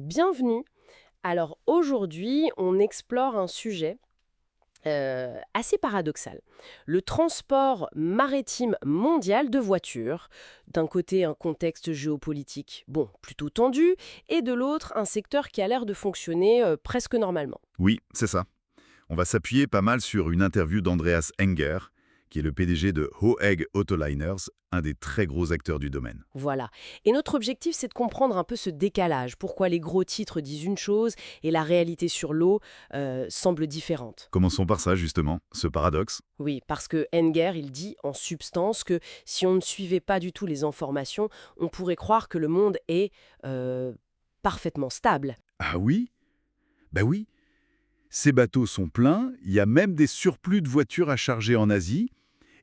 bienvenue. Alors aujourd'hui, on explore un sujet assez paradoxal. Le transport maritime mondial de voitures. D'un côté, un contexte géopolitique, bon, plutôt tendu, et de l'autre, un secteur qui a l'air de fonctionner presque normalement. Oui, c'est ça. On va s'appuyer pas mal sur une interview d'Andreas Enger, qui est le PDG de Hoeg Autoliners, un des très gros acteurs du domaine. Voilà. Et notre objectif, c'est de comprendre un peu ce décalage. Pourquoi les gros titres disent une chose et la réalité sur l'eau semble différente. Commençons par ça, justement, ce paradoxe. Oui, parce que Enger, il dit en substance que si on ne suivait pas du tout les informations, on pourrait croire que le monde est parfaitement stable. Ah oui? Ben oui. Ces bateaux sont pleins, il y a même des surplus de voitures à charger en Asie,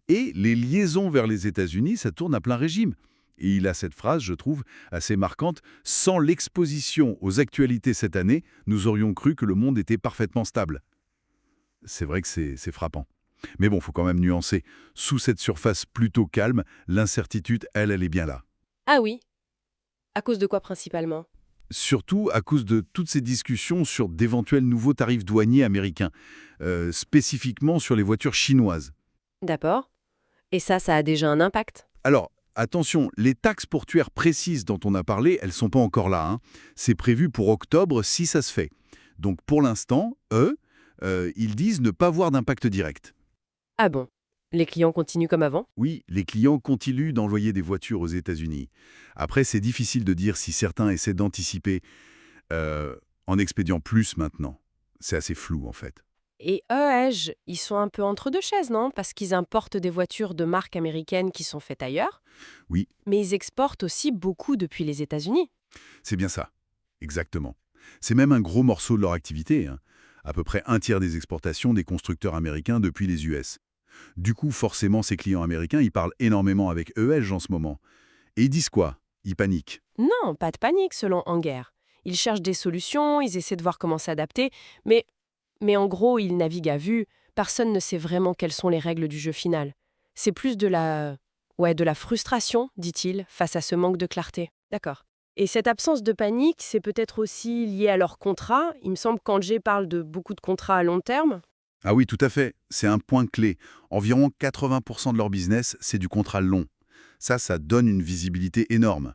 et les liaisons vers les États-Unis, ça tourne à plein régime. Et il a cette phrase, je trouve, assez marquante: sans l'exposition aux actualités cette année, nous aurions cru que le monde était parfaitement stable. C'est vrai que c'est frappant. Mais bon, faut quand même nuancer. Sous cette surface plutôt calme, l'incertitude, elle est bien là. Ah oui, à cause de quoi principalement? Surtout à cause de toutes ces discussions sur d'éventuels nouveaux tarifs douaniers américains, spécifiquement sur les voitures chinoises. D'accord. Et ça a déjà un impact? Alors, attention, les taxes portuaires précises dont on a parlé, elles sont pas encore là, hein. C'est prévu pour octobre si ça se fait. Donc pour l'instant, ils disent ne pas voir d'impact direct. Ah bon? Les clients continuent comme avant? Oui, les clients continuent d'envoyer des voitures aux États-Unis. Après, c'est difficile de dire si certains essaient d'anticiper euh, en expédiant plus maintenant. C'est assez flou, en fait. Et eux, ils sont un peu entre deux chaises, non? Parce qu'ils importent des voitures de marques américaines qui sont faites ailleurs, Oui, mais ils exportent aussi beaucoup depuis les États-Unis. c'est bien ça. Exactement. C'est même un gros morceau de leur activité, hein. À peu près un tiers des exportations des constructeurs américains depuis les US. Du coup, forcément, ces clients américains, ils parlent énormément avec EH en ce moment. Et ils disent quoi? Ils paniquent. Non, pas de panique selon Anger. Ils cherchent des solutions, ils essaient de voir comment s'adapter, mais en gros, ils naviguent à vue. Personne ne sait vraiment quelles sont les règles du jeu final. C'est plus de la frustration, dit-il, face à ce manque de clarté. D'accord. Et cette absence de panique, c'est peut-être aussi lié à leur contrat. Il me semble qu'Angers parle de beaucoup de contrats à long terme. Ah oui, tout à fait. C'est un point clé. Environ 80% de leur business, c'est du contrat long. Ça donne une visibilité énorme.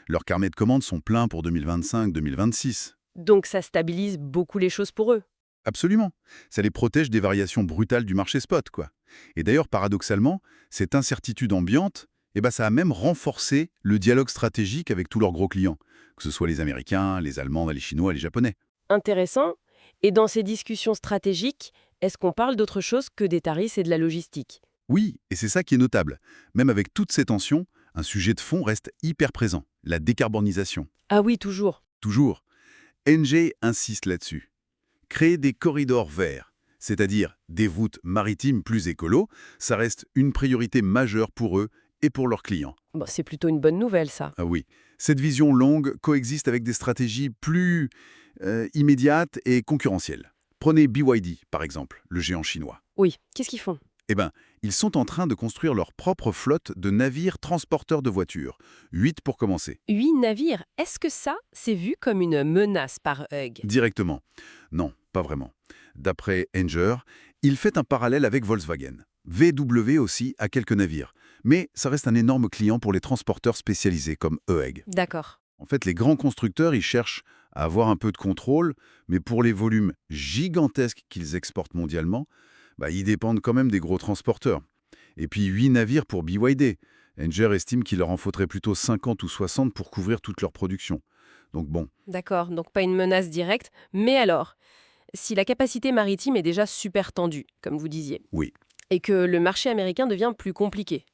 Leurs carnets de commandes sont pleins pour 2025-2026. Donc ça stabilise beaucoup les choses pour eux. Absolument. Ça les protège des variations brutales du marché spot, quoi. Et d'ailleurs, paradoxalement, cette incertitude ambiante, ça a même renforcé le dialogue stratégique avec tous leurs gros clients, que ce soit les Américains, les Allemands, les Chinois, les Japonais. Intéressant. Et dans ces discussions stratégiques, est-ce qu'on parle d'autre chose que des tarifs et de la logistique? Oui, et c'est ça qui est notable. Même avec toutes ces tensions, un sujet de fond reste hyper présent, la décarbonisation. Ah oui, toujours. Toujours. NG insiste là-dessus. Créer des corridors verts, c'est-à-dire des routes maritimes plus écolo, ça reste une priorité majeure pour eux et pour leurs clients. Bon, c'est plutôt une bonne nouvelle, ça. Ah oui, cette vision longue coexiste avec des stratégies plus immédiates et concurrentielles. Prenez BYD, par exemple, le géant chinois. Oui, qu'est-ce qu'ils font? Eh bien, ils sont en train de construire leur propre flotte de navires transporteurs de voitures. 8 pour commencer. 8 navires, est-ce que ça, c'est vu comme une menace par Hug? Directement. Non, pas vraiment. D'après Enger, il fait un parallèle avec Volkswagen. VW aussi a quelques navires. Mais ça reste un énorme client pour les transporteurs spécialisés comme EHEG. D'accord. En fait, les grands constructeurs, ils cherchent à avoir un peu de contrôle, mais pour les volumes gigantesques qu'ils exportent mondialement, ils dépendent quand même des gros transporteurs. Et puis 8 navires pour BYD. Enger estime qu'il leur en faudrait plutôt 50 ou 60 pour couvrir toute leur production. Donc bon, D'accord, donc pas une menace directe. Mais alors, si la capacité maritime est déjà super tendue, comme vous disiez, oui. et que le marché américain devient plus compliqué,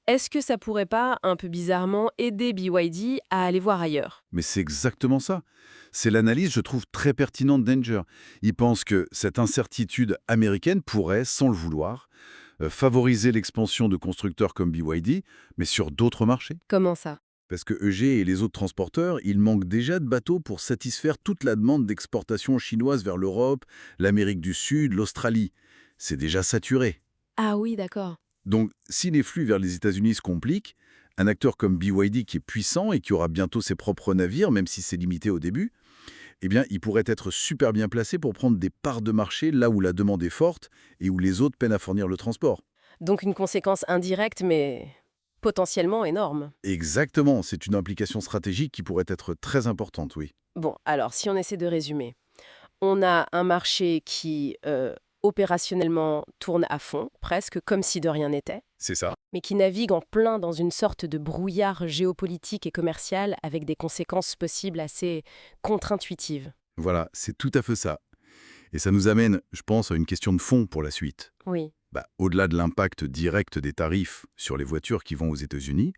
est-ce que ça pourrait pas, un peu bizarrement, aider BYD à aller voir ailleurs? Mais c'est exactement ça. C'est l'analyse, je trouve, très pertinente d'Enger. Il pense que cette incertitude américaine pourrait, sans le vouloir, favoriser l'expansion de constructeurs comme BYD, mais sur d'autres marchés. Comment ça? Parce que EG et les autres transporteurs, ils manquent déjà de bateaux pour satisfaire toute la demande d'exportation chinoise vers l'Europe, l'Amérique du Sud, l'Australie. C'est déjà saturé. Ah oui, d'accord. Donc, si les flux vers les États-Unis se compliquent, un acteur comme BYD qui est puissant et qui aura bientôt ses propres navires, même si c'est limité au début, eh bien, il pourrait être super bien placé pour prendre des parts de marché là où la demande est forte et où les autres peinent à fournir le transport. Donc une conséquence indirecte, mais potentiellement énorme. Exactement, c'est une implication stratégique qui pourrait être très importante, oui. Bon, alors si on essaie de résumer, on a un marché qui, opérationnellement, tourne à fond, presque comme si de rien n'était, C'est ça. mais qui navigue en plein dans une sorte de brouillard géopolitique et commercial avec des conséquences possibles assez contre-intuitives. Voilà, c'est tout à fait ça. Et ça nous amène, je pense, à une question de fond pour la suite. Oui. Au-delà de l'impact direct des tarifs sur les voitures qui vont aux États-Unis,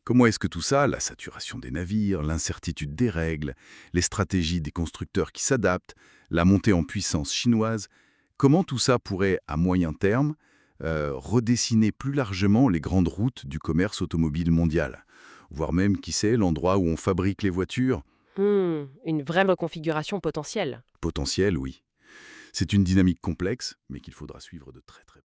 comment est-ce que tout ça, la saturation des navires, l'incertitude des règles, les stratégies des constructeurs qui s'adaptent, la montée en puissance chinoise, comment tout ça pourrait, à moyen terme, redessiner plus largement les grandes routes du commerce automobile mondial, voire même, qui sait, l'endroit où on fabrique les voitures? Une vraie reconfiguration potentielle. Potentiel, oui. C'est une dynamique complexe, mais qu'il faudra suivre de très très près.